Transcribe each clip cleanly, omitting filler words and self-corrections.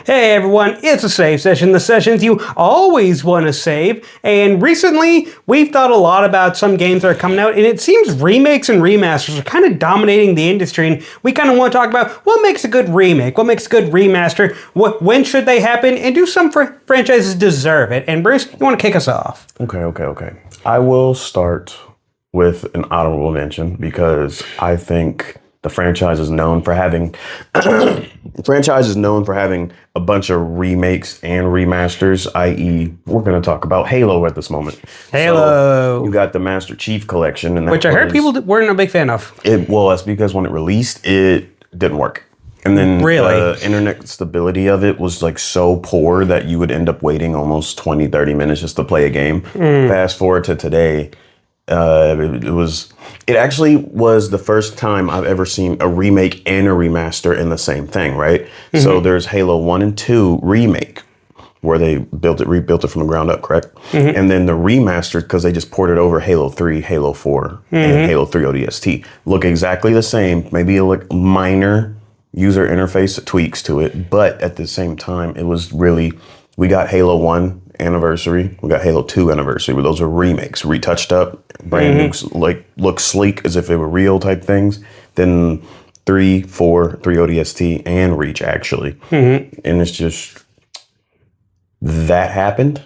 Hey everyone, it's a save session, the sessions you always want to save, and recently we've thought a lot about some games that are coming out, and it seems remakes and remasters are kind of dominating the industry, and we kind of want to talk about what makes a good remake, what makes a good remaster, when should they happen, and do some franchises deserve it. And Bruce, you want to kick us off? Okay. I will start with an honorable mention because I think the franchise is known for having a bunch of remakes and remasters, i.e. we're going to talk about Halo at this moment. Halo. So you got the Master Chief Collection. And which I heard people weren't a big fan of. That's because when it released, it didn't work. And then the internet stability of it was like so poor that you would end up waiting almost 20, 30 minutes just to play a game. Fast forward to today. It actually was the first time I've ever seen a remake and a remaster in the same thing, right? Mm-hmm. So there's Halo 1 and 2 remake, where they rebuilt it from the ground up, correct? Mm-hmm. And then the remastered, because they just ported over Halo 3, Halo 4, and Halo 3 ODST. Look exactly the same, maybe a minor user interface tweaks to it, but at the same time, it was really, we got Halo 1 anniversary, we got Halo 2 anniversary, but those are remakes, retouched up, brand new, look sleek as if they were real type things. Then 3, 4, 3 ODST and Reach actually. And it's just, that happened,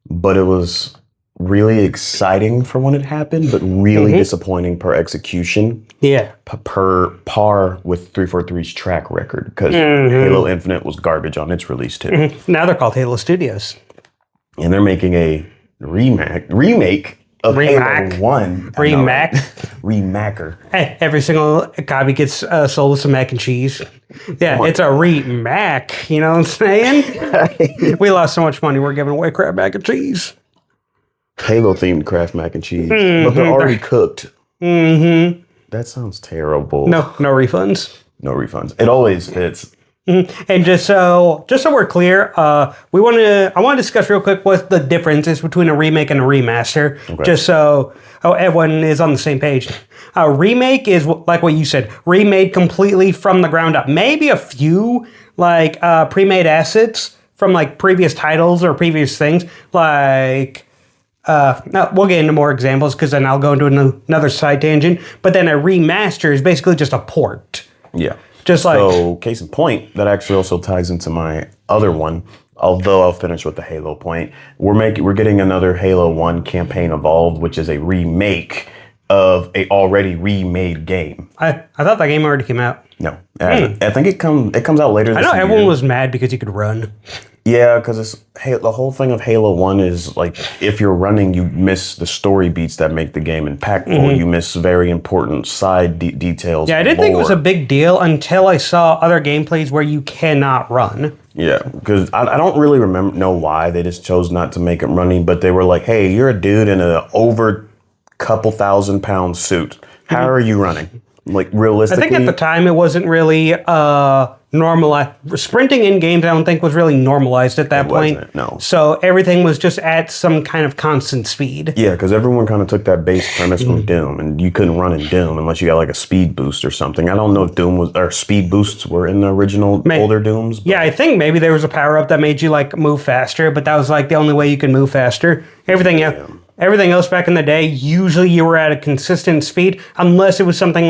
but it was really exciting for when it happened, but really disappointing per execution. Yeah. Per par with 343's track record, because Halo Infinite was garbage on its release too. Now they're called Halo Studios. And they're making a remake of Halo 1. Remaker. Hey, every single copy gets sold with some mac and cheese. Yeah, it's a remac, you know what I'm saying? We lost so much money, we're giving away Kraft mac and cheese. Halo-themed Kraft mac and cheese. But they're already cooked. That sounds terrible. No refunds. No refunds. It always fits. And just so we're clear, I want to discuss real quick what the difference is between a remake and a remaster, just so everyone is on the same page. A remake is, like what you said, remade completely from the ground up. Maybe a few pre-made assets from previous titles or previous things. Now we'll get into more examples because then I'll go into another side tangent. But then a remaster is basically just a port. Yeah. So, case in point, that actually also ties into my other one. Although I'll finish with the Halo point, we're getting another Halo 1 campaign Evolved, which is a remake of a already remade game. I thought that game already came out. No, I think it comes out later. I know everyone was mad because you could run. Yeah, because the whole thing of Halo 1 is if you're running, you miss the story beats that make the game impactful. You miss very important side details. Yeah, I didn't think it was a big deal until I saw other gameplays where you cannot run. Yeah, because I don't really know why they just chose not to make it running, but they were like, hey, you're a dude in an over couple 1,000-pound suit. How are you running? Realistically? I think at the time it wasn't really normalized. Sprinting in games, I don't think, was really normalized at that point. No. So everything was just at some kind of constant speed. Yeah, because everyone kind of took that base premise from Doom, and you couldn't run in Doom unless you got a speed boost or something. I don't know if speed boosts were in the original older Dooms. Yeah, I think maybe there was a power up that made you move faster, but that was the only way you could move faster. Everything else back in the day, usually you were at a consistent speed, unless it was something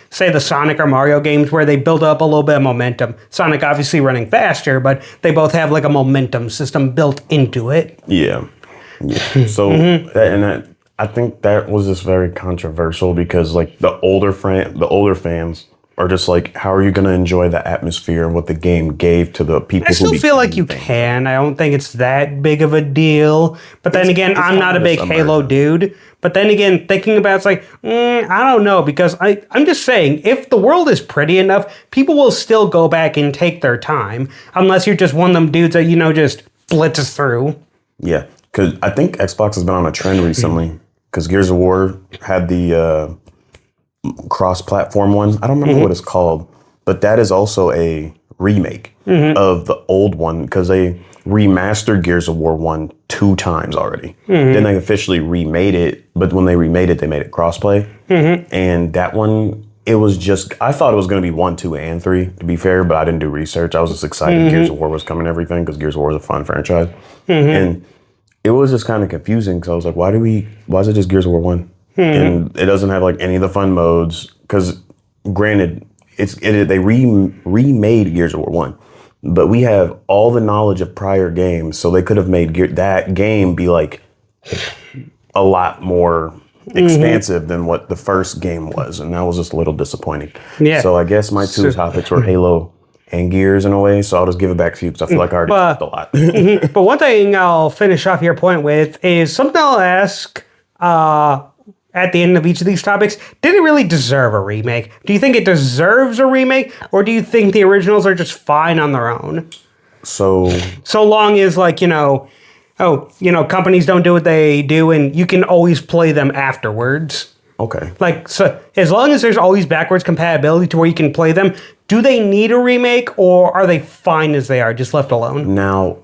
say the Sonic or Mario games where they build up a little bit of momentum. Sonic obviously running faster, but they both have a momentum system built into it. Yeah. So, I think that was just very controversial because the older fans are just how are you going to enjoy the atmosphere and what the game gave to the people? I still feel like you can. I don't think it's that big of a deal. But then again, I'm not a big Halo dude. But then again, thinking about I don't know, because I'm just saying, if the world is pretty enough, people will still go back and take their time, unless you're just one of them dudes that, just blitzes through. Yeah, because I think Xbox has been on a trend recently, because Gears of War had the cross-platform one. I don't remember what it's called, but that is also a remake of the old one, because they remastered Gears of War 1 2 times already. Then they officially remade it, but when they remade it, they made it crossplay. And that one it was just, I thought it was going to be 1, 2, and 3, to be fair, but I didn't do research. I was just excited Gears of War was coming and everything, because Gears of War is a fun franchise. And it was just kind of confusing, because I was like, why is it just Gears of War 1? And it doesn't have like any of the fun modes, because granted, they remade Gears of War 1, but we have all the knowledge of prior games, so they could have made that game be like a lot more expansive than what the first game was, and that was just a little disappointing. Yeah. So I guess my two topics were Halo and Gears in a way, so I'll just give it back to you, because I feel like I already talked a lot. But one thing I'll finish off your point with is something I'll ask at the end of each of these topics. Did it really deserve a remake? Do you think it deserves a remake, or do you think the originals are just fine on their own? So long as, like, companies don't do what they do, and you can always play them afterwards. Okay. Like, so as long as there's always backwards compatibility to where you can play them, do they need a remake, or are they fine as they are, just left alone? Now,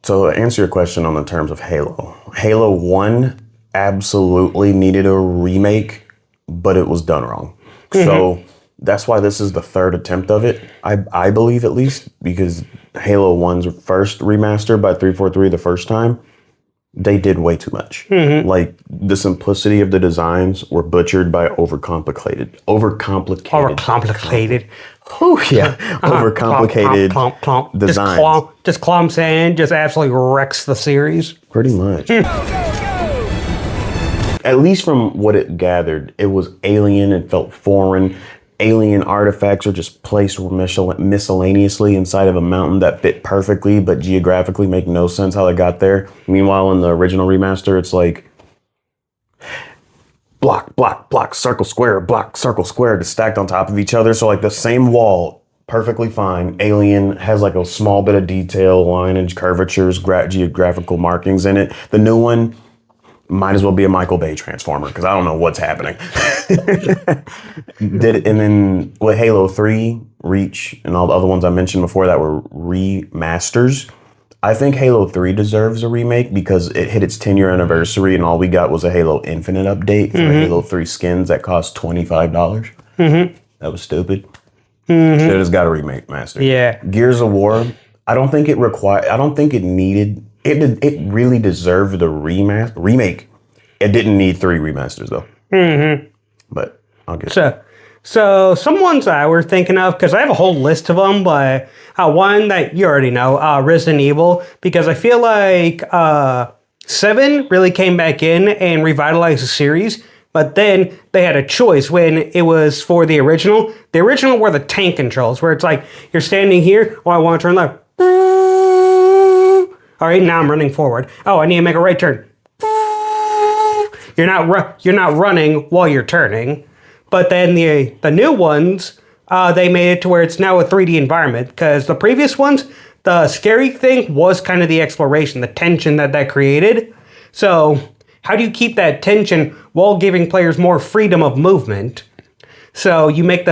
to answer your question on the terms of Halo 1 absolutely needed a remake, but it was done wrong. So that's why this is the third attempt of it, I believe, at least, because Halo 1's first remaster by 343 the first time, they did way too much. Like, the simplicity of the designs were butchered by overcomplicated designs. Just Clom Sand just absolutely wrecks the series. Pretty much. At least from what it gathered, it was alien. It felt foreign. Alien artifacts are just placed miscellaneously inside of a mountain that fit perfectly, but geographically make no sense how they got there. Meanwhile, in the original remaster, it's like block, block, block, circle, square, block, circle, square, just stacked on top of each other. So like the same wall, perfectly fine. Alien has like a small bit of detail, lineage, curvatures, geographical markings in it. The new one might as well be a Michael Bay Transformer, because I don't know what's happening. And then with Halo 3, Reach, and all the other ones I mentioned before that were remasters, I think Halo 3 deserves a remake because it hit its 10-year anniversary, and all we got was a Halo Infinite update for Halo 3 skins that cost $25. That was stupid. Should have just got a remake master. Yeah. Gears of War, I don't think it needed. It really deserved the remake. It didn't need 3 remasters though. But I'll get So some ones I were thinking of, because I have a whole list of them, but one that you already know, Resident Evil, because I feel like 7 really came back in and revitalized the series, but then they had a choice when it was for the original. The original were the tank controls, where it's like, you're standing here, I want to turn left. All right, now I'm running forward. Oh, I need to make a right turn. You're not running while you're turning. But then the new ones, they made it to where it's now a 3D environment, because the previous ones, the scary thing was kind of the exploration, the tension that created. So how do you keep that tension while giving players more freedom of movement? So you make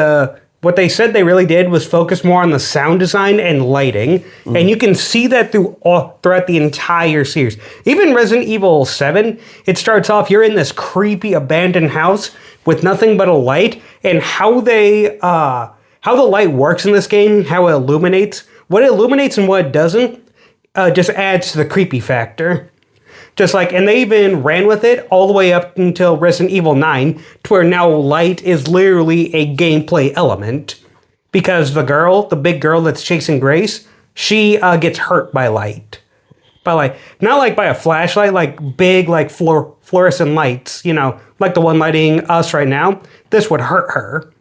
what they said they really did was focus more on the sound design and lighting. And you can see that throughout the entire series. Even Resident Evil 7, it starts off, you're in this creepy abandoned house with nothing but a light, and how the light works in this game, how it illuminates, what it illuminates and what it doesn't, just adds to the creepy factor. Just like, and they even ran with it all the way up until Resident Evil 9, to where now light is literally a gameplay element. Because the big girl that's chasing Grace, she gets hurt by light. Not like by a flashlight, like big, like fluorescent lights, like the one lighting us right now. This would hurt her.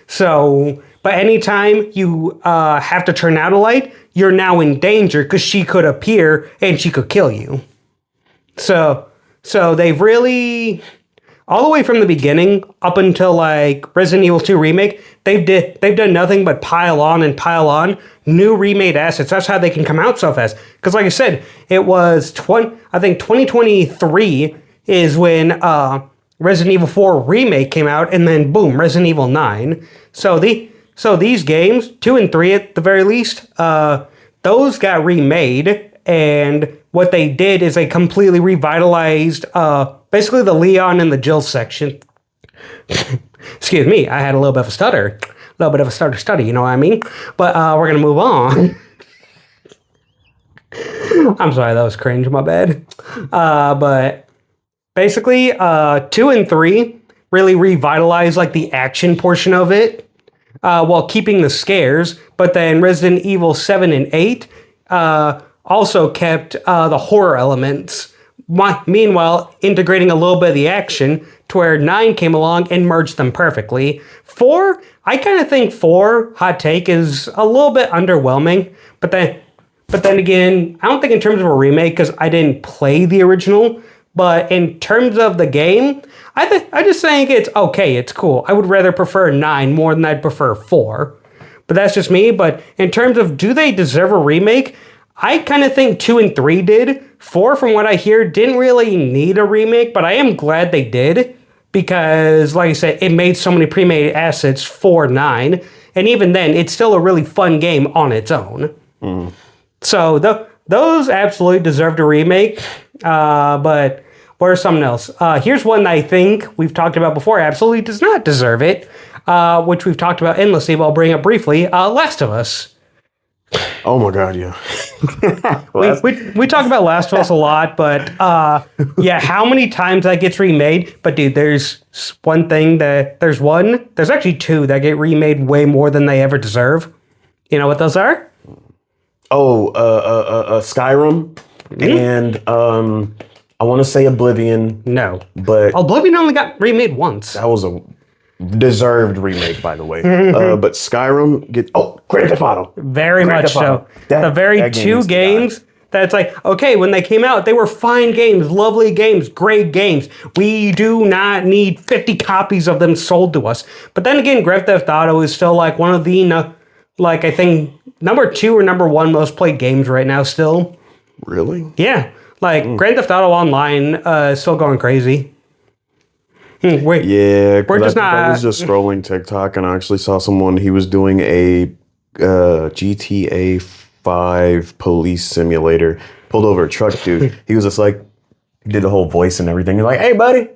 So, but anytime you have to turn out a light, you're now in danger, because she could appear and she could kill you. So they've really, all the way from the beginning up until like Resident Evil 2 Remake, they've done nothing but pile on new remade assets. That's how they can come out so fast. Because like I said, it was 2023 is when Resident Evil 4 Remake came out, and then boom, Resident Evil 9. So these games, 2 and 3 at the very least, those got remade. And what they did is they completely revitalized basically the Leon and the Jill section. Excuse me, I had a little bit of a stutter. A little bit of a stutter, you know what I mean? But we're going to move on. I'm sorry, that was cringe, my bad. But basically, 2 and 3 really revitalized like the action portion of it while keeping the scares. But then Resident Evil 7 and 8 also kept the horror elements. Meanwhile, integrating a little bit of the action to where 9 came along and merged them perfectly. 4, I kind of think 4, hot take, is a little bit underwhelming. But then again, I don't think in terms of a remake because I didn't play the original. But in terms of the game, I just think it's okay. It's cool. I would rather prefer 9 more than I'd prefer 4. But that's just me. But in terms of do they deserve a remake, I kind of think 2 and 3 did. 4, from what I hear, didn't really need a remake. But I am glad they did. Because, like I said, it made so many pre-made assets for 9. And even then, it's still a really fun game on its own. So those absolutely deserved a remake. But what are something else? Here's one that I think we've talked about before. Absolutely does not deserve it. Which we've talked about endlessly, but I'll bring up briefly. Last of Us. Oh my God, yeah. we talk about Last of Us a lot, but yeah, how many times that gets remade? But dude, there's actually 2 that get remade way more than they ever deserve. You know what those are? Skyrim and I want to say Oblivion. No, but Oblivion only got remade once. That was a deserved remake, by the way. But Skyrim Grand Theft Auto. Very much so. The very 2 games that's like, okay, when they came out, they were fine games, lovely games, great games. We do not need 50 copies of them sold to us. But then again, Grand Theft Auto is still like one of the, I think, number 2 or number 1 most played games right now still. Really? Yeah. Grand Theft Auto Online is still going crazy. Wait. Yeah, I was just scrolling TikTok and I actually saw someone, he was doing a GTA 5 police simulator, pulled over a truck, dude. He was just like, he did the whole voice and everything. He's like, hey, buddy,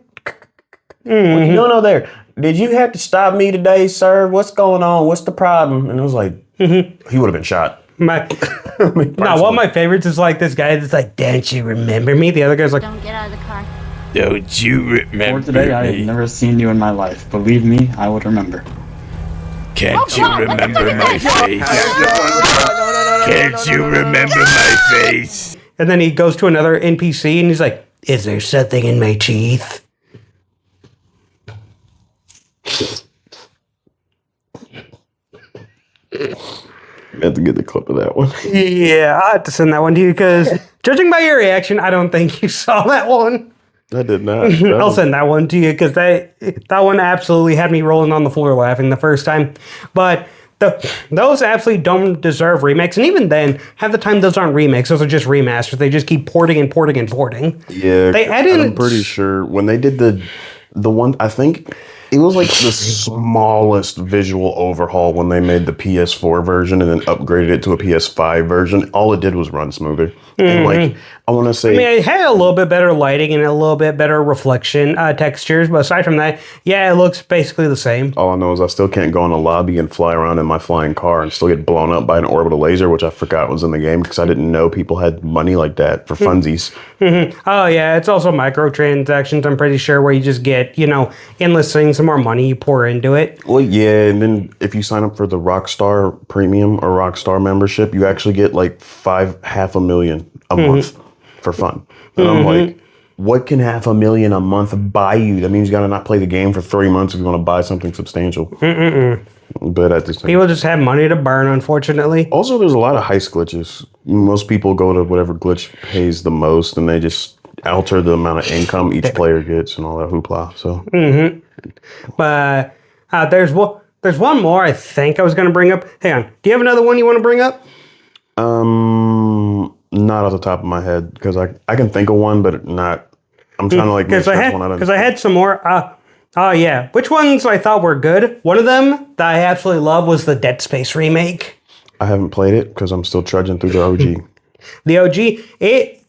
what you doing over there? Did you have to stop me today, sir? What's going on? What's the problem? And it was like, he would have been shot. One of my favorites is like this guy that's like, don't you remember me? The other guy's like, don't get out of the car. Don't you remember For today, me? I have never seen you in my life. Believe me, I would remember. Can't you remember my face? Can't you remember my face? And then he goes to another NPC and he's like, is there something in my teeth? I have to get the clip of that one. Yeah, I have to send that one to you because judging by your reaction, I don't think you saw that one. I did not. I'll send that one to you because that one absolutely had me rolling on the floor laughing the first time. But those absolutely don't deserve remakes. And even then, half the time those aren't remakes. Those are just remasters. They just keep porting and porting and porting. Yeah, they added. I'm pretty sure when they did the one, I think it was like the smallest visual overhaul when they made the PS4 version and then upgraded it to a PS5 version. All it did was run smoother. And like, I want to say, it had a little bit better lighting and a little bit better reflection textures, but aside from that, yeah, it looks basically the same. All I know is I still can't go in a lobby and fly around in my flying car and still get blown up by an orbital laser, which I forgot was in the game because I didn't know people had money like that for funsies. Oh yeah, it's also microtransactions, I'm pretty sure, where you just get, endless things, the more money you pour into it. Well, yeah, and then if you sign up for the Rockstar Premium or Rockstar membership, you actually get like $500,000 a month for fun. And I'm like, what can $500,000 a month buy you? That means you gotta not play the game for 3 months if you want to buy something substantial. But at this time, people just have money to burn, unfortunately. Also, there's a lot of heist glitches. Most people go to whatever glitch pays the most, and they just alter the amount of income each player gets and all that hoopla. So, but there's one more I think I was going to bring up. Hang on, do you have another one you want to bring up? Not off the top of my head because I can think of one, but not. I'm trying to like because I had some more. Yeah, which ones I thought were good. One of them that I absolutely love was the Dead Space remake. I haven't played it because I'm still trudging through the OG. The OG,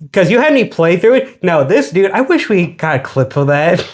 because you had me play through it. No, this dude, I wish we got a clip of that.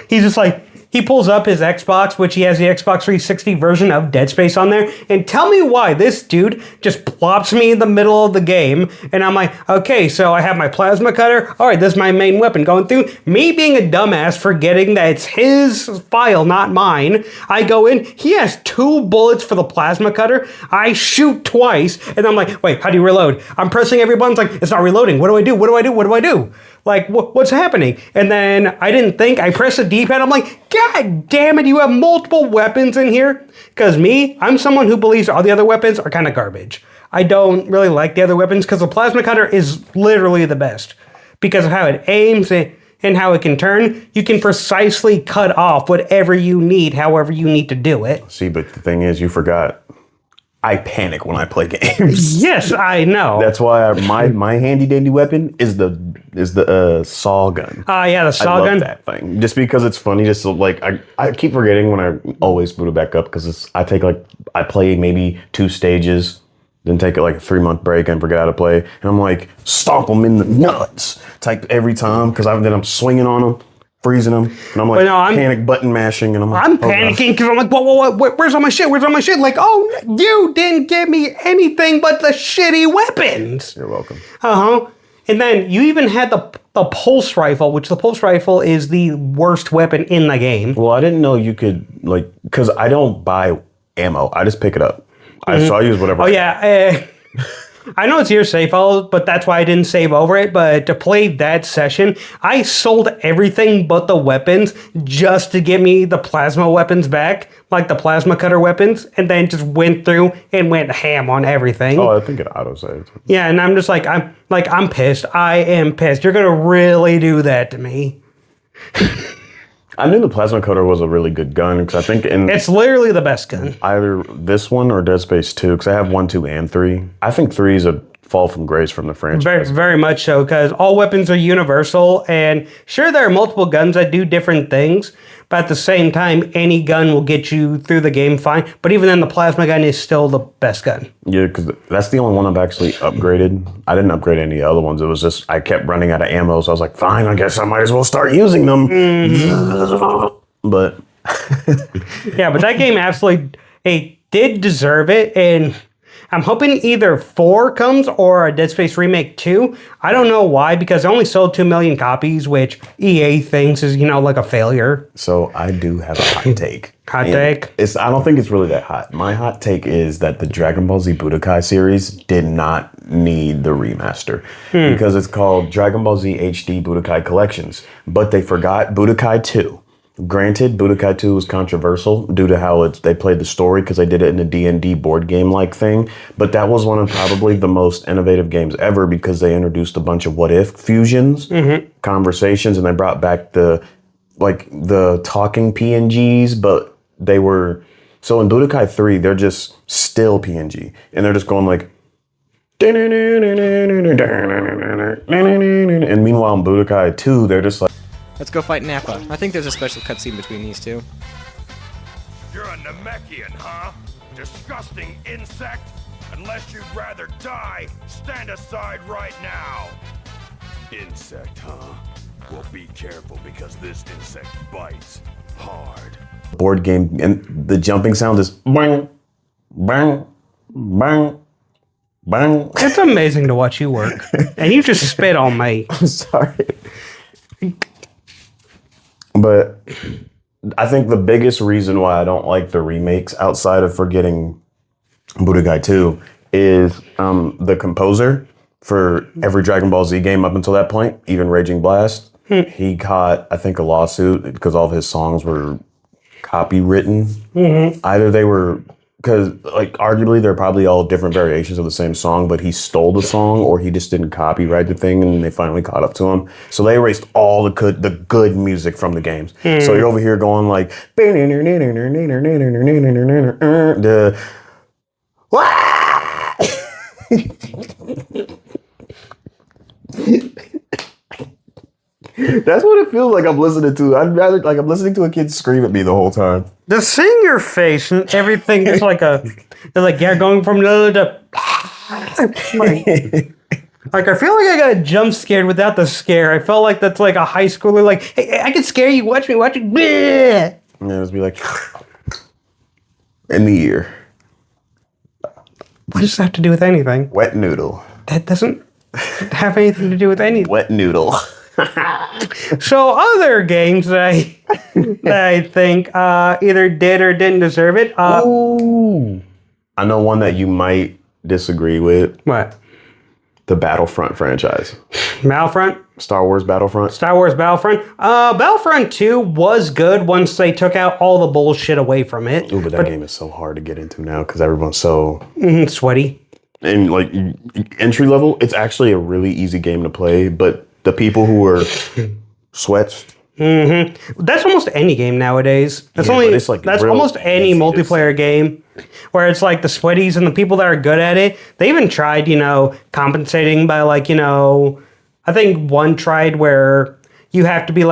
He's just like, he pulls up his Xbox, which he has the Xbox 360 version of Dead Space on there, and tell me why this dude just plops me in the middle of the game, and I'm like, okay, so I have my plasma cutter, alright, this is my main weapon going through. Me being a dumbass, forgetting that it's his file, not mine, I go in, he has 2 bullets for the plasma cutter, I shoot twice, and I'm like, wait, how do you reload? I'm pressing every button, it's like, it's not reloading, what do I do, what do I do, what do I do? Like, what's happening? And then I didn't think. I pressed the D-pad. I'm like, God damn it, you have multiple weapons in here? Because me, I'm someone who believes all the other weapons are kind of garbage. I don't really like the other weapons because the plasma cutter is literally the best. Because of how it aims and how it can turn, you can precisely cut off whatever you need, however you need to do it. See, but the thing is, you forgot. I panic when I play games. Yes, I know. That's why my handy dandy weapon is the saw gun. Yeah, the saw I love gun. that thing just because it's funny. Just so, like I keep forgetting when I always boot it back up because I play maybe 2 stages, then take like a 3-month break and forget how to play, and I'm like stomp them in the nuts type every time because then I'm swinging on them. Freezing them, and I'm like panic button mashing, and I'm like, I'm panicking because I'm like, whoa, where's all my shit? Where's all my shit? Like, oh, you didn't give me anything but the shitty weapons. You're welcome. And then you even had the pulse rifle, which the pulse rifle is the worst weapon in the game. Well, I didn't know you could because I don't buy ammo. I just pick it up. So I use whatever. Oh yeah. I know it's your save file, but that's why I didn't save over it. But to play that session, I sold everything but the weapons just to get me the plasma weapons back, like the plasma cutter weapons, and then just went through and went ham on everything. Oh, I think it auto-saved. Yeah, and I'm just like, I'm pissed. I am pissed. You're gonna really do that to me. I knew the plasma cutter was a really good gun because I think it's literally the best gun. Either this one or Dead Space 2 because I have 1, 2, and 3. I think 3 is a fall from grace from the franchise. Very, very much so because all weapons are universal, and sure there are multiple guns that do different things, but at the same time, any gun will get you through the game fine. But even then, the plasma gun is still the best gun. Yeah, because that's the only one I've actually upgraded. I didn't upgrade any other ones. It was just I kept running out of ammo, so I was like, fine, I guess I might as well start using them. But yeah, but that game absolutely did deserve it, and I'm hoping either 4 comes or a Dead Space Remake 2. I don't know why, because it only sold 2 million copies, which EA thinks is, like a failure. So I do have a hot take. Hot take? I don't think it's really that hot. My hot take is that the Dragon Ball Z Budokai series did not need the remaster because it's called Dragon Ball Z HD Budokai Collections, but they forgot Budokai 2. Granted, Budokai 2 was controversial due to how they played the story because they did it in a D&D board game-like thing, but that was one of probably the most innovative games ever because they introduced a bunch of what-if fusions, conversations, and they brought back the talking PNGs, but they were... So in Budokai 3, they're just still PNG, and they're just going like... And meanwhile in Budokai 2, they're just like... Let's go fight Nappa. I think there's a special cutscene between these two. You're a Namekian, huh? Disgusting insect? Unless you'd rather die, stand aside right now. Insect, huh? Well, be careful because this insect bites hard. Board game, and the jumping sound is bang, bang, bang, bang. It's amazing to watch you work. And you just spit on me. I'm sorry. But I think the biggest reason why I don't like the remakes outside of forgetting Budokai 2 is the composer for every Dragon Ball Z game up until that point, even Raging Blast. He caught, I think, a lawsuit because all of his songs were copywritten. Either they were... Because, arguably, they're probably all different variations of the same song, but he stole the song or he just didn't copyright the thing and they finally caught up to him. So they erased all the good music from the games. So you're over here going like... That's what it feels like I'm listening to. I'd rather I'm listening to a kid scream at me the whole time. The singer face and everything is like going from the to I feel like I got jump scared without the scare. I felt like that's like a high schooler hey, I can scare you, watch me. Bleh. And it would be like in the ear. What does that have to do with anything? Wet noodle. That doesn't have anything to do with anything. Wet noodle. So other games that I think either did or didn't deserve it. Ooh. I know one that you might disagree with. What? The Battlefront franchise. Battlefront? Star Wars Battlefront. Star Wars Battlefront. Battlefront 2 was good once they took out all the bullshit away from it. Ooh, but that game is so hard to get into now because everyone's so sweaty. and like entry level. It's actually a really easy game to play, but the people who are sweats. That's almost any game nowadays. That's almost any multiplayer game where it's like the sweaties and the people that are good at it. They even tried, compensating by I think one tried where you have to be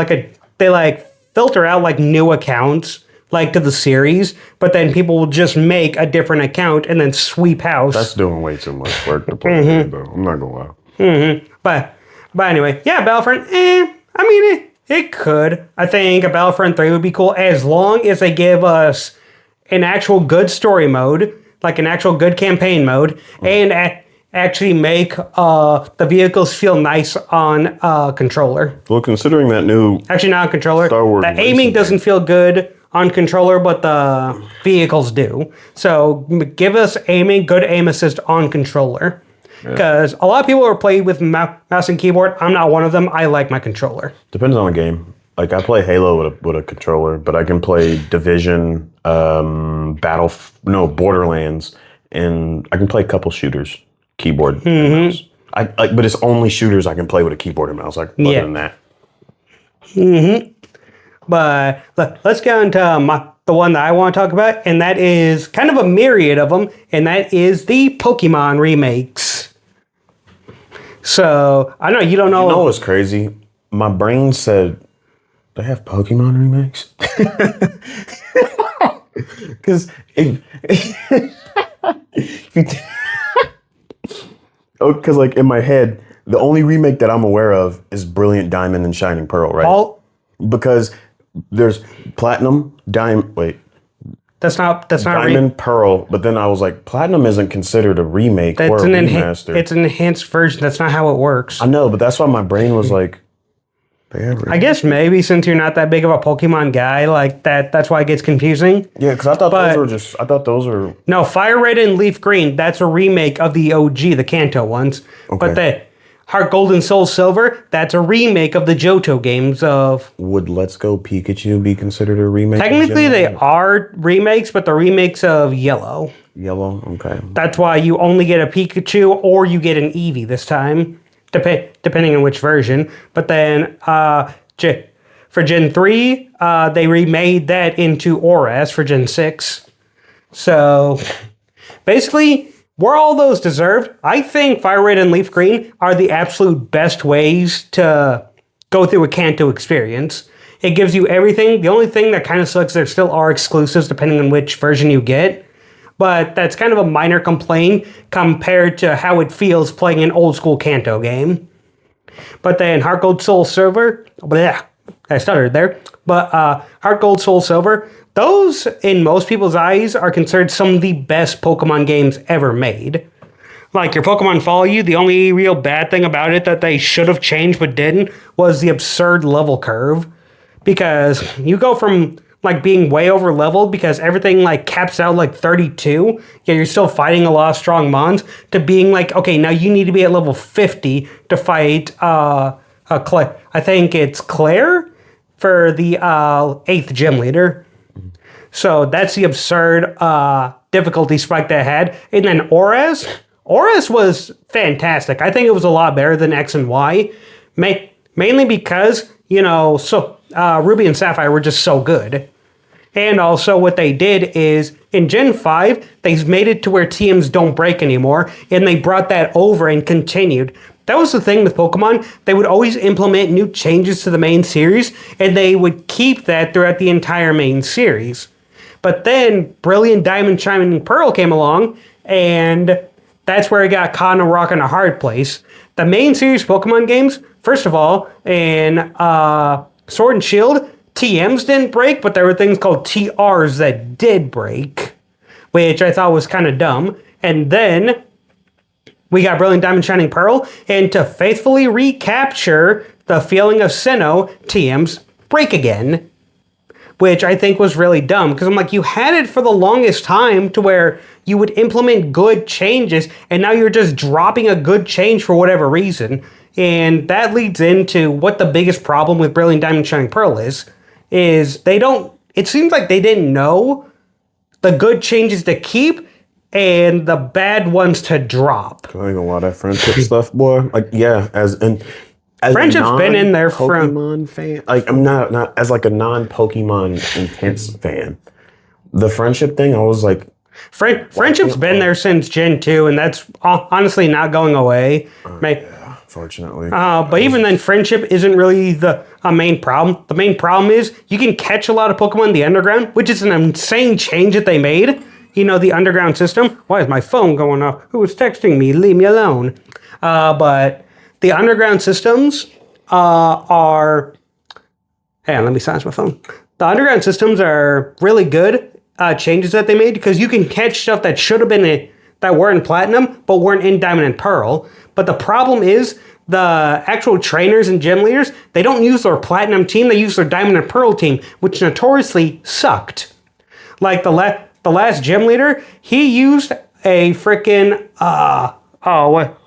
they filter out new accounts to the series, but then people will just make a different account and then sweep house. That's doing way too much work to play the game, though. I'm not gonna lie. But anyway, yeah, Battlefront. It could. I think a Battlefront 3 would be cool as long as they give us an actual good story mode, an actual good campaign mode, and actually make the vehicles feel nice on controller. Well, considering that new Actually, not on controller. Star Wars the racing aiming game. doesn't feel good on controller, but the vehicles do. So give us good aim assist on controller. Because a lot of people are playing with mouse and keyboard. I'm not one of them. I like my controller. Depends on the game. I play Halo with a controller, but I can play Division, Borderlands, and I can play a couple shooters, keyboard and mouse. But it's only shooters I can play with a keyboard and mouse. Other than that. But let's get into the one that I want to talk about, and that is kind of a myriad of them, and that is the Pokemon remakes. So, I know you don't know. You know what's crazy? My brain said, they have Pokemon remakes? Because in my head, the only remake that I'm aware of is Brilliant Diamond and Shining Pearl, right? Because there's Platinum, That's not Diamond, Pearl, but then I was like, Platinum isn't considered a remake or a remaster. It's an enhanced version. That's not how it works. I know, but that's why my brain was like, I guess maybe since you're not that big of a Pokemon guy, that's why it gets confusing. Yeah, because I thought those were... No, Fire Red and Leaf Green, that's a remake of the OG, the Kanto ones. Okay. But the Heart Gold and Soul Silver, that's a remake of the Johto games of... Would Let's Go Pikachu be considered a remake? Technically, they are remakes, but the remakes of Yellow. Yellow, okay. That's why you only get a Pikachu or you get an Eevee this time, depending on which version. But then for Gen 3, they remade that into ORAS for Gen 6. So basically, were all those deserved? I think Fire Red and Leaf Green are the absolute best ways to go through a Kanto experience. It gives you everything. The only thing that kind of sucks, there still are exclusives depending on which version you get. But that's kind of a minor complaint compared to how it feels playing an old school Kanto game. But then Heart Gold Soul Silver, I stuttered there. But Heart Gold Soul Silver, those in most people's eyes are considered some of the best Pokemon games ever made. Your Pokemon follow you, the only real bad thing about it that they should have changed but didn't was the absurd level curve. Because you go from being way over leveled because everything caps out 32, yeah, you're still fighting a lot of strong mons, to being okay, now you need to be at level 50 to fight I think it's Claire for the 8th gym leader. So that's the absurd difficulty spike that it had. And then ORAS was fantastic. I think it was a lot better than X and Y, mainly because Ruby and Sapphire were just so good. And also what they did is, in Gen 5, they made it to where TMs don't break anymore, and they brought that over and continued. That was the thing with Pokemon. They would always implement new changes to the main series, and they would keep that throughout the entire main series. But then Brilliant Diamond, Shining Pearl came along, and that's where it got caught in a rock and a hard place. The main series Pokemon games, first of all, in Sword and Shield, TMs didn't break, but there were things called TRs that did break, which I thought was kind of dumb. And then we got Brilliant Diamond Shining Pearl, and to faithfully recapture the feeling of Sinnoh, TMs break again, which I think was really dumb, because I'm like, you had it for the longest time to where you would implement good changes, and now you're just dropping a good change for whatever reason. And that leads into what the biggest problem with Brilliant Diamond Shining Pearl is they don't, it seems like they didn't know the good changes to keep and the bad ones to drop. I ain't gonna lie, that friendship stuff, boy. Like, yeah, as Friendship's been in there from Pokemon fan. Like, I'm not as like a non-Pokemon intense fan. The friendship thing, I was like, friendship's been there since Gen 2, and that's honestly not going away. yeah, fortunately. But even then, friendship isn't really the main problem. The main problem is you can catch a lot of Pokemon in the underground, which is an insane change that they made. You know, the underground system. Why is my phone going off? Who was texting me? Leave me alone. But the underground systems are... Hang on, let me silence my phone. The underground systems are really good changes that they made, because you can catch stuff that should have been that were in Platinum, but weren't in Diamond and Pearl. But the problem is the actual trainers and gym leaders, they don't use their Platinum team, they use their Diamond and Pearl team, which notoriously sucked. Like the last gym leader, he used a freaking what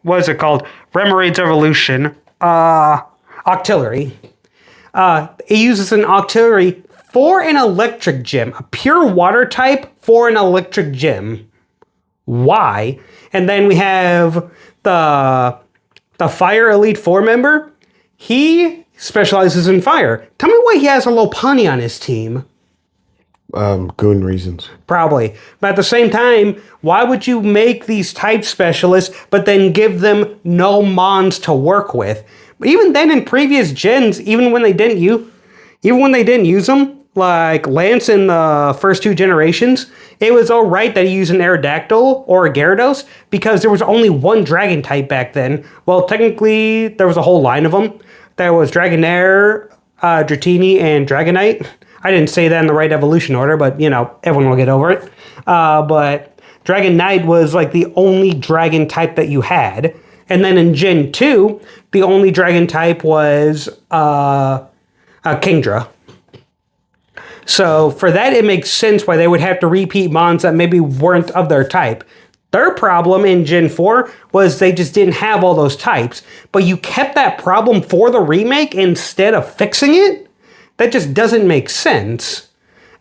was it called? Remoraid's Evolution. Octillery. He uses an Octillery for an electric gym. A pure water type for an electric gym. Why? And then we have the Fire Elite 4 member. He specializes in fire. Tell me why he has a Lopunny on his team. Goon reasons. Probably. But at the same time, why would you make these type specialists but then give them no mons to work with? Even then, in previous gens, even when they didn't use them, like Lance in the first 2 generations, it was alright that he used an Aerodactyl or a Gyarados, because there was only one dragon type back then. Well, technically, there was a whole line of them. There was Dragonair, Dratini, and Dragonite. I didn't say that in the right evolution order, but, you know, everyone will get over it. But Dragonite was, like, the only dragon type that you had. And then in Gen 2, the only dragon type was Kingdra. So for that, it makes sense why they would have to repeat mons that maybe weren't of their type. Their problem in Gen 4 was they just didn't have all those types. But you kept that problem for the remake instead of fixing it? That just doesn't make sense.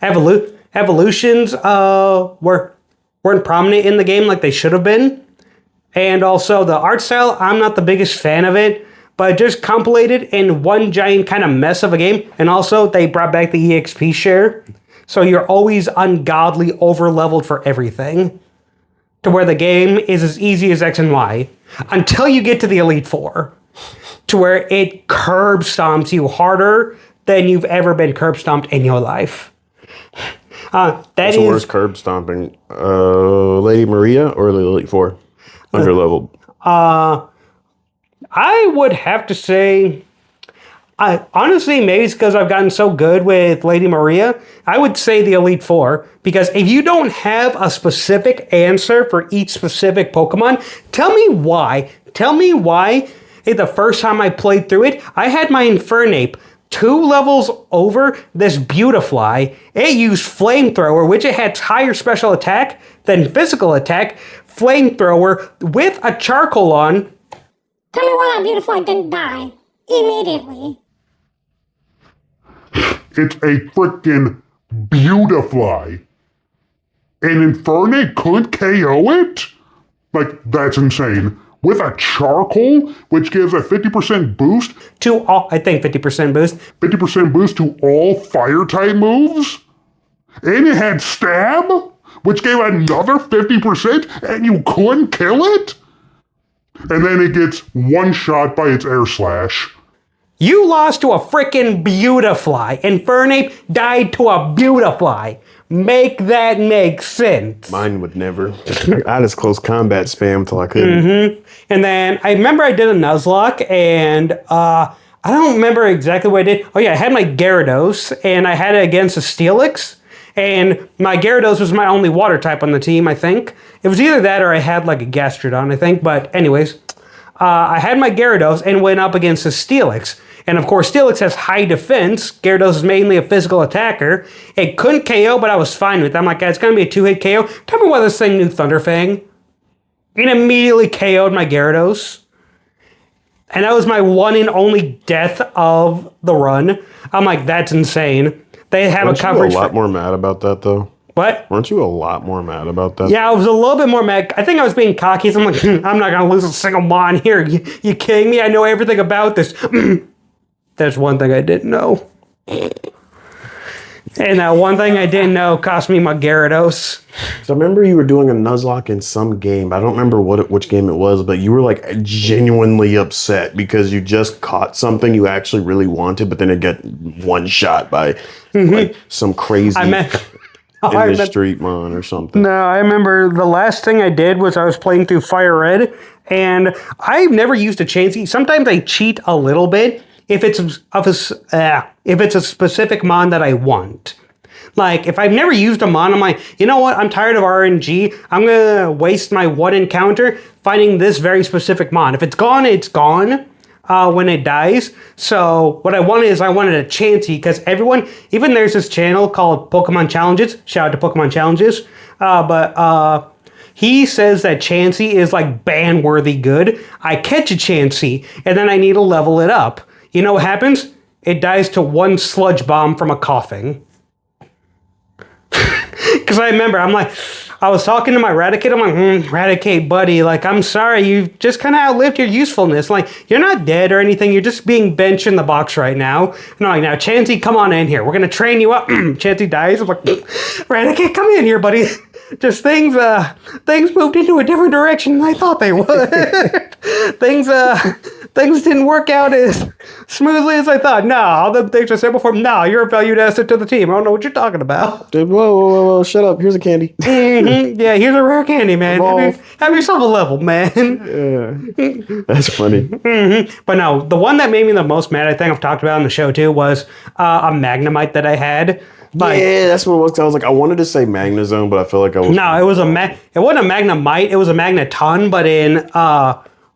Evolutions weren't prominent in the game like they should have been. And also the art style, I'm not the biggest fan of it. But just compilated in one giant kind of mess of a game. And also, they brought back the EXP share. So you're always ungodly over-leveled for everything. To where the game is as easy as X and Y. Until you get to the Elite Four. To where it curb stomps you harder than you've ever been curb stomped in your life. What's the worst curb stomping? Lady Maria or the Elite Four? Underleveled. I would have to say, honestly, maybe it's because I've gotten so good with Lady Maria. I would say the Elite Four, because if you don't have a specific answer for each specific Pokemon, tell me why. Tell me why the first time I played through it, I had my Infernape 2 levels over this Beautifly. It used Flamethrower, which it had higher special attack than physical attack. Flamethrower with a Charcoal on. Tell me why that Beautifly didn't die immediately. It's a frickin' Beautifly. And Infernape couldn't KO it? Like, that's insane. With a Charcoal, which gives a 50% boost. To all, I think 50% boost. 50% boost to all Fire-type moves? And it had Stab, which gave another 50%, and you couldn't kill it? And then it gets one shot by its Air Slash. You lost to a frickin' Beautifly. Infernape died to a Beautifly. Make that make sense. Mine would never. I just close combat spam till I couldn't. And then I remember I did a Nuzlocke, and I don't remember exactly what I did. Oh yeah, I had my Gyarados, and I had it against a Steelix, and my Gyarados was my only water type on the team, I think. It was either that or I had like a Gastrodon, I think, but anyways. I had my Gyarados and went up against a Steelix. And of course, Steelix has high defense. Gyarados is mainly a physical attacker. It couldn't KO, but I was fine with it. I'm like, it's going to be a 2-hit KO. Tell me why this thing knew Thunderfang. It immediately KO'd my Gyarados. And that was my one and only death of the run. I'm like, that's insane. They have Weren't a coverage. You a lot more mad about that, though? What? Weren't you a lot more mad about that? Yeah, I was a little bit more mad. I think I was being cocky. So I'm like, I'm not going to lose a single mon here. You kidding me? I know everything about this. There's one thing I didn't know. And that one thing I didn't know cost me my Gyarados. So I remember you were doing a Nuzlocke in some game. I don't remember which game it was, but you were like genuinely upset because you just caught something you actually really wanted, but then it got one shot by like some crazy street mon or something. No, I remember the last thing I did was I was playing through Fire Red, and I've never used a Chansey. Sometimes I cheat a little bit if it's a specific mon that I want. Like, if I've never used a mon, I'm like, you know what? I'm tired of RNG. I'm going to waste my one encounter finding this very specific mon. If it's gone, it's gone when it dies. So what I wanted a Chansey because everyone, even there's this channel called Pokemon Challenges. Shout out to Pokemon Challenges. But he says that Chansey is like ban-worthy good. I catch a Chansey and then I need to level it up. You know what happens? It dies to one sludge bomb from a coughing. Because I remember, I was talking to my Raticate. I'm like, Raticate, buddy, like, I'm sorry, you've just kind of outlived your usefulness. Like, you're not dead or anything. You're just being benched in the box right now. And I'm like, now, Chansey, come on in here. We're going to train you up. Chansey dies. I'm like, Raticate, come in here, buddy. Just things moved into a different direction than I thought they would. Things didn't work out as smoothly as I thought. No, all the things I said before, no, you're a valued asset to the team. I don't know what you're talking about. Dude, whoa, shut up. Here's a candy. Yeah, here's a rare candy, man. Have yourself a level, man. Yeah. That's funny. But no, the one that made me the most mad, I think I've talked about on the show too, was a Magnemite that I had. Like, yeah, that's what it was. I was like, I wanted to say Magnezone, but I feel like I was... No, it wasn't a Magnemite. It was a Magneton, but in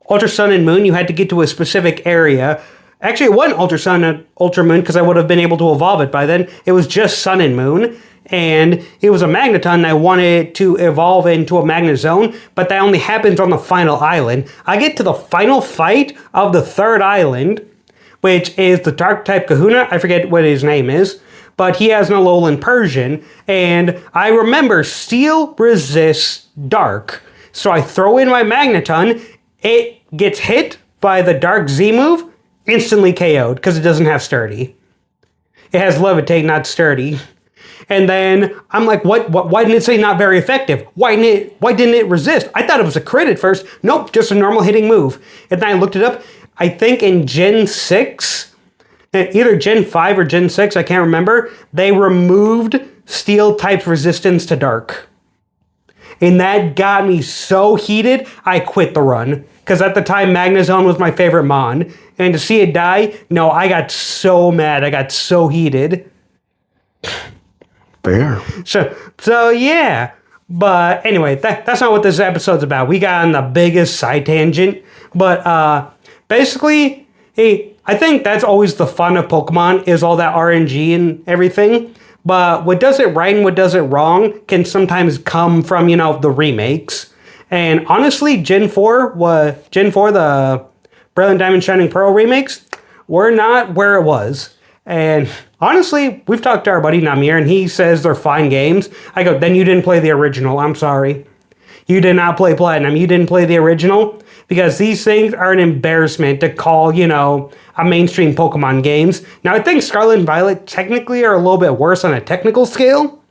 Ultra Sun and Moon, you had to get to a specific area. Actually, it wasn't Ultra Sun and Ultra Moon because I would have been able to evolve it by then. It was just Sun and Moon, and it was a Magneton, and I wanted it to evolve into a Magnezone, but that only happens on the final island. I get to the final fight of the third island, which is the Dark-type Kahuna. I forget what his name is. But he has an Alolan Persian, and I remember Steel resists Dark. So I throw in my Magneton, it gets hit by the Dark Z move, instantly KO'd, because it doesn't have Sturdy. It has Levitate, not Sturdy. And then I'm like, what? Why didn't it say not very effective? Why didn't it resist? I thought it was a crit at first. Nope, just a normal hitting move. And then I looked it up. I think in Gen 6... either Gen 5 or Gen 6, I can't remember, they removed Steel type's resistance to Dark. And that got me so heated, I quit the run. Because at the time, Magnezone was my favorite mon. And to see it die, no, I got so mad. I got so heated. Fair. So yeah. But anyway, that's not what this episode's about. We got on the biggest side tangent. But basically, hey, I think that's always the fun of Pokemon, is all that RNG and everything. But what does it right and what does it wrong can sometimes come from, the remakes. And honestly, Gen 4, the Brilliant Diamond Shining Pearl remakes, were not where it was. And honestly, we've talked to our buddy Namir, and he says they're fine games. I go, then you didn't play the original. I'm sorry. You did not play Platinum. You didn't play the original. Because these things are an embarrassment to call, a mainstream Pokemon games. Now, I think Scarlet and Violet technically are a little bit worse on a technical scale.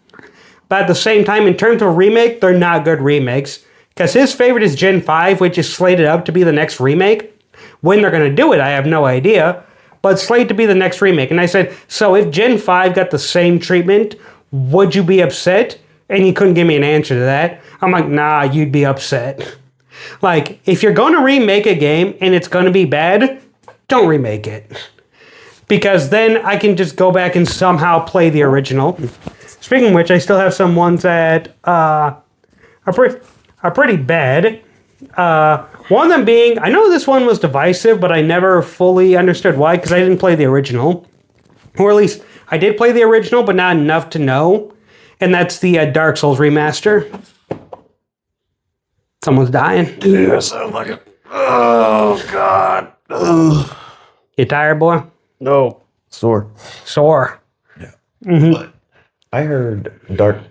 But at the same time, in terms of remake, they're not good remakes. Because his favorite is Gen 5, which is slated up to be the next remake. When they're going to do it, I have no idea. But slated to be the next remake. And I said, so if Gen 5 got the same treatment, would you be upset? And he couldn't give me an answer to that. I'm like, nah, you'd be upset. Like, if you're going to remake a game and it's going to be bad, don't remake it. because then I can just go back and somehow play the original. Speaking of which, I still have some ones that are pretty bad. One of them being, I know this one was divisive, but I never fully understood why, because I didn't play the original. Or at least, I did play the original, but not enough to know. And that's the Dark Souls remaster. Someone's dying. Yeah, sounds like it. Oh, God. Ugh. You tired, boy? No. Sore. Sore. Yeah. But I heard Blood.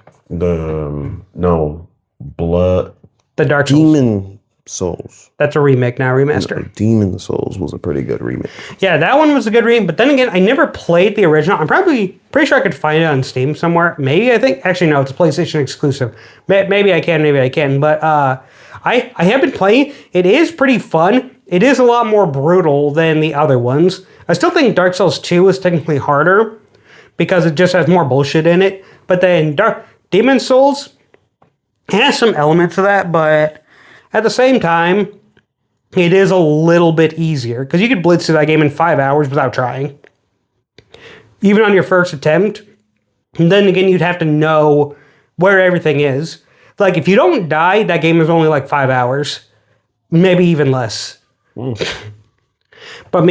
The Dark Souls. Demon Souls. That's a remake, now remaster. Demon Souls was a pretty good remake. Yeah, that one was a good remake, but then again, I never played the original. I'm pretty sure I could find it on Steam somewhere. Maybe, I think. Actually, no, it's a PlayStation exclusive. Maybe I can. But I have been playing. It is pretty fun. It is a lot more brutal than the other ones. I still think Dark Souls 2 is technically harder because it just has more bullshit in it. But then Demon Souls has some elements of that, but at the same time, it is a little bit easier because you could blitz through that game in 5 hours without trying. Even on your first attempt. And then again, you'd have to know where everything is. Like, if you don't die, that game is only like 5 hours. Maybe even less. But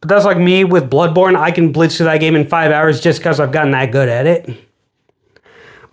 that's like me with Bloodborne. I can blitz through that game in 5 hours just because I've gotten that good at it.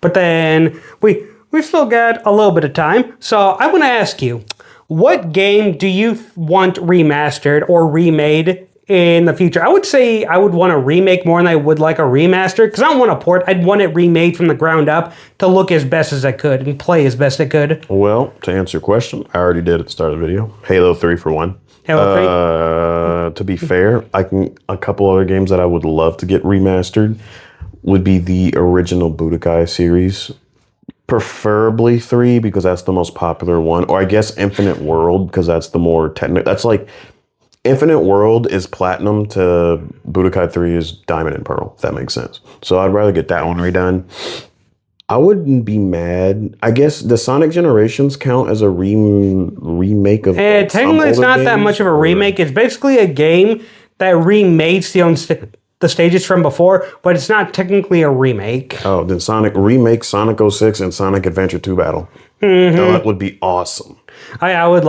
But then we've still got a little bit of time. So I want to ask you, what game do you want remastered or remade in the future? I would say I would want a remake more than I would like a remaster, because I don't want a port. I'd want it remade from the ground up to look as best as I could and play as best I could. Well, to answer your question, I already did at the start of the video. Halo 3 for one. Halo 3? To be fair, a couple other games that I would love to get remastered would be the original Budokai series. Preferably 3, because that's the most popular one. Or I guess Infinite World, because that's the more technical. That's like Infinite World is platinum to Budokai 3 is diamond and pearl, if that makes sense. So I'd rather get that one redone. I wouldn't be mad. I guess the Sonic Generations count as a remake of technically, it's not that much of a remake. It's basically a game that remakes the stages from before, but it's not technically a remake. Oh, then remake Sonic 06 and Sonic Adventure 2 Battle. Mm-hmm. Oh, that would be awesome. I would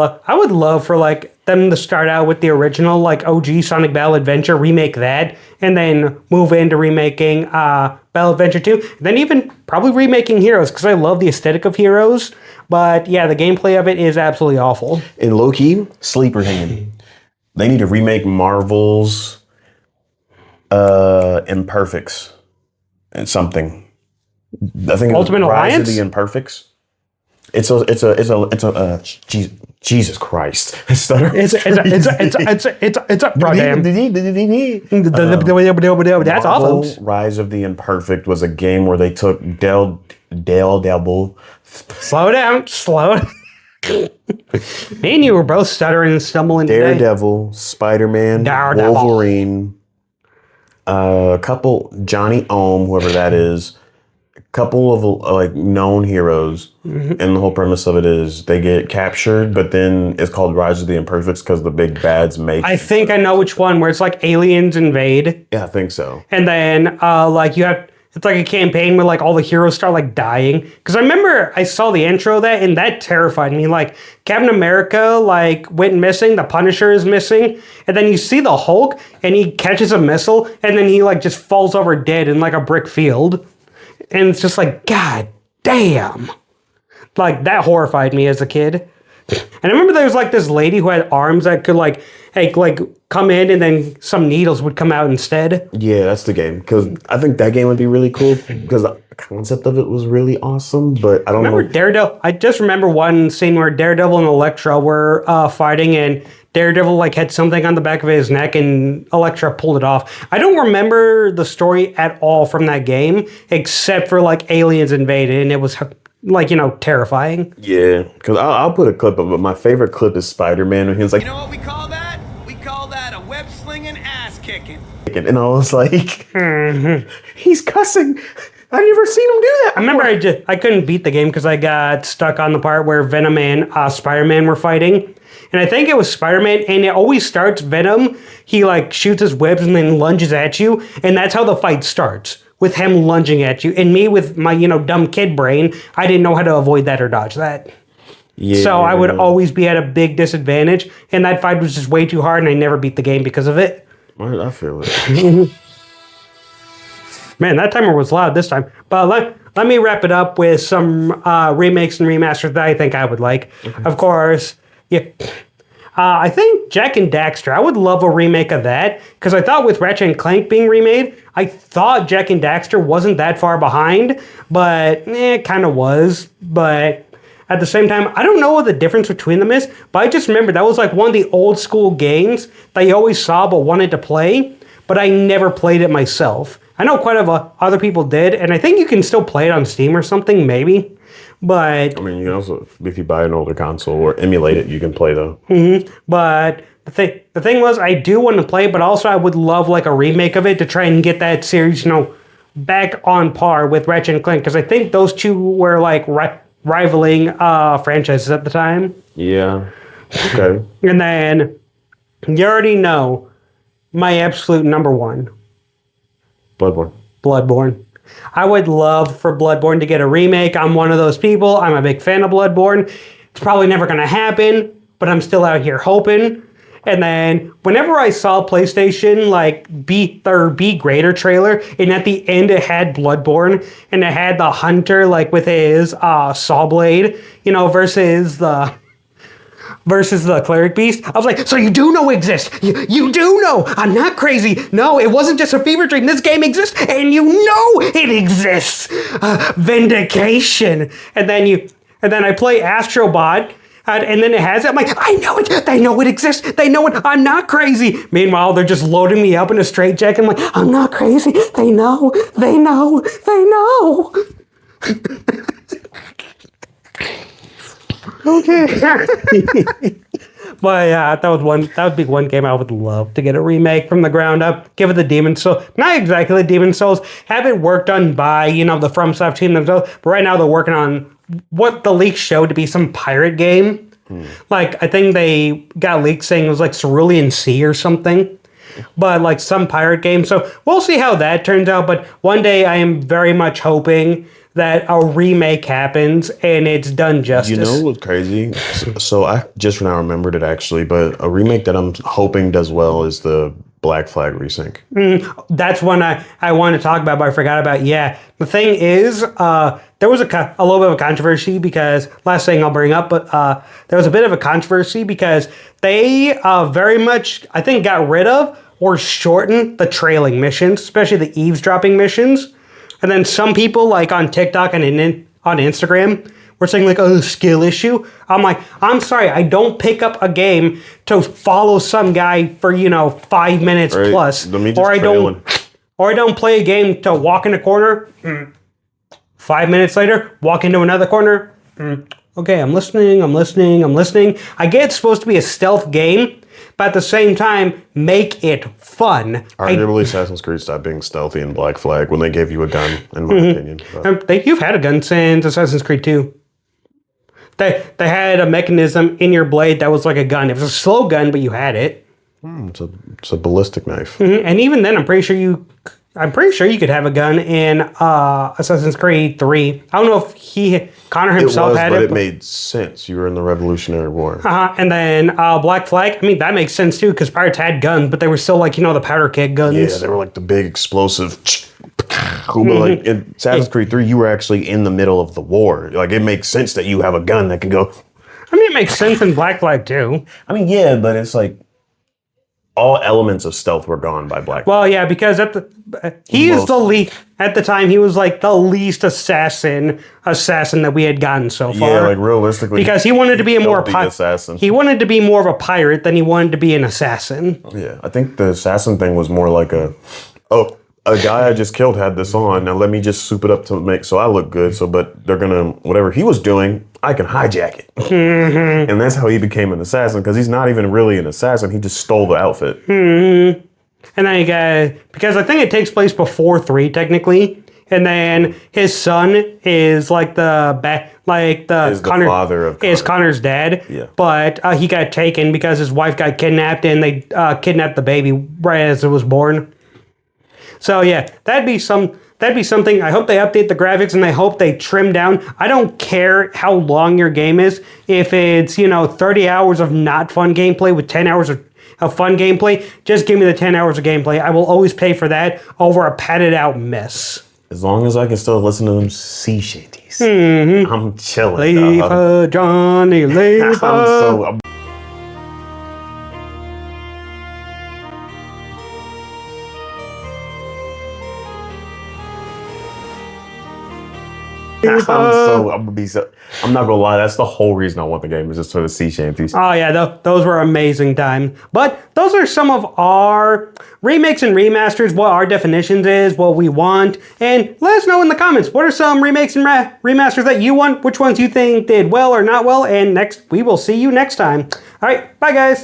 love for like them to start out with the original like OG Sonic Battle Adventure, remake that, and then move into remaking Battle Adventure 2, and then even probably remaking Heroes, because I love the aesthetic of Heroes. But yeah, the gameplay of it is absolutely awful. In low-key, sleeper hand. They need to remake Marvel's Imperfects and something. I think Ultimate it's Rise Alliance? of the Imperfects. It's a Jesus Christ. It's a goddamn. That's awesome. Rise of the Imperfect was a game where they took Daredevil. Slow down. Me and you were both stuttering and stumbling today. Daredevil, Spider-Man, Wolverine, a couple, Johnny Ohm, whoever that is, a couple of like known heroes, and the whole premise of it is they get captured, but then it's called Rise of the Imperfects because the big bads make. I think I know which one, where it's like aliens invade. Yeah, I think so. And then like it's like a campaign where like all the heroes start like dying. Because I remember I saw the intro of that, and that terrified me. Like Captain America like went missing, the Punisher is missing, and then you see the Hulk and he catches a missile, and then he like just falls over dead in like a brick field. And it's just like, God damn. Like that horrified me as a kid. And I remember there was like this lady who had arms that could like come in, and then some needles would come out instead. Yeah, that's the game. Because I think that game would be really cool because the concept of it was really awesome, but I don't know. Daredevil. I just remember one scene where Daredevil and Elektra were fighting, and Daredevil like had something on the back of his neck, and Elektra pulled it off. I don't remember the story at all from that game, except for like aliens invaded, and it was like, terrifying. Yeah, because I'll put a clip of it. My favorite clip is Spider-Man when he's like, you know what we call that? We call that a web-slinging ass-kicking. And I was like, he's cussing. I've never seen him do that. I remember I couldn't beat the game because I got stuck on the part where Venom and Spider-Man were fighting. And I think it was Spider-Man, and it always starts Venom. He like shoots his webs and then lunges at you, and that's how the fight starts, with him lunging at you. And me with my, dumb kid brain, I didn't know how to avoid that or dodge that. Yeah. So I would always be at a big disadvantage, and that fight was just way too hard, and I never beat the game because of it. I feel it. Man, that timer was loud this time. But let me wrap it up with some remakes and remasters that I think I would like. Okay. Of course, yeah. I think Jak and Daxter, I would love a remake of that, because I thought with Ratchet and Clank being remade, I thought Jak and Daxter wasn't that far behind, but it kind of was. But at the same time, I don't know what the difference between them is, but I just remember that was like one of the old school games that you always saw but wanted to play, but I never played it myself. I know quite a lot other people did, and I think you can still play it on Steam or something, maybe. But I mean, you can also, if you buy an older console or emulate it, you can play though. But the thing was, I do want to play, but also I would love like a remake of it to try and get that series, back on par with Ratchet and Clank, because I think those two were like rivaling franchises at the time. Yeah. Okay. And then you already know my absolute number one. Bloodborne. I would love for Bloodborne to get a remake. I'm one of those people. I'm a big fan of Bloodborne. It's probably never going to happen, but I'm still out here hoping. And then whenever I saw PlayStation their Be Greater trailer, and at the end it had Bloodborne, and it had the hunter with his saw blade, versus the cleric beast. I was like, so you do know it exists. You do know. I'm not crazy. No, it wasn't just a fever dream. This game exists, and you know it exists. Vindication. And then I play Astrobot, and then it has it. I'm like, I know it. They know it exists. They know it. I'm not crazy. Meanwhile, they're just loading me up in a straitjacket. I'm like, I'm not crazy. They know. They know. They know. Okay. But yeah, that would be one game I would love to get a remake from the ground up. Give it the Demon Souls. Not exactly the Demon Souls. Have it work done by, the FromSoft team themselves. But right now they're working on what the leaks showed to be some pirate game. I think they got leaks saying it was Cerulean Sea or something. But some pirate game. So we'll see how that turns out. But one day I am very much hoping that a remake happens and it's done justice. You know what's crazy? So I just now remembered it actually, but a remake that I'm hoping does well is the Black Flag resync. That's one I wanted to talk about, but I forgot about. Yeah, the thing is, there was a little bit of a controversy because, last thing I'll bring up, but there was a bit of a controversy because they very much, I think, got rid of or shortened the trailing missions, especially the eavesdropping missions. And then some people on TikTok and on Instagram were saying a skill issue. I'm like, I'm sorry, I don't pick up a game to follow some guy for 5 minutes plus, or I don't play a game to walk in a corner. 5 minutes later, walk into another corner. Okay, I'm listening. I get it's supposed to be a stealth game, but at the same time, make it fun. Arguably, Assassin's Creed stopped being stealthy in Black Flag when they gave you a gun, in my opinion. You've had a gun since Assassin's Creed 2. They had a mechanism in your blade that was like a gun. It was a slow gun, but you had it. It's a ballistic knife. And even then, I'm pretty sure you could have a gun in Assassin's Creed 3. I don't know if Connor himself had it. But it made sense. You were in the Revolutionary War. And then Black Flag, that makes sense too, because pirates had guns, but they were still the powder keg guns. Yeah, they were the big explosive. But in Assassin's Creed 3, you were actually in the middle of the war. It makes sense that you have a gun that can go. It makes sense in Black Flag too. Yeah, but it's all elements of stealth were gone by Black Flag. Well, yeah, because he is the least, at the time, he was the least assassin that we had gotten so far. Yeah, realistically. Because he wanted to be assassin. He wanted to be more of a pirate than he wanted to be an assassin. Yeah, I think the assassin thing was more a guy I just killed had this on. Now let me just soup it up to make so I look good. But they're gonna whatever he was doing, I can hijack it, and that's how he became an assassin. Because he's not even really an assassin; he just stole the outfit. And then because I think it takes place before 3 technically, and then his son is like the father of is Connor. Connor's dad. Yeah. But he got taken because his wife got kidnapped, and they kidnapped the baby right as it was born. So yeah, that'd be something. I hope they update the graphics, and I hope they trim down. I don't care how long your game is. If it's 30 hours of not fun gameplay with 10 hours of fun gameplay, just give me the 10 hours of gameplay. I will always pay for that over a padded out mess. As long as I can still listen to them sea shanties, I'm chilling. Leave dog. her, Johnny, leave her. I'm I'm not gonna lie, that's the whole reason I want the game, is just for the sea shanties. Oh yeah, those were amazing times. But those are some of our remakes and remasters, what our definitions is, what we want. And let us know in the comments, what are some remakes and remasters that you want? Which ones you think did well or not well? And we will see you next time. All right, bye guys.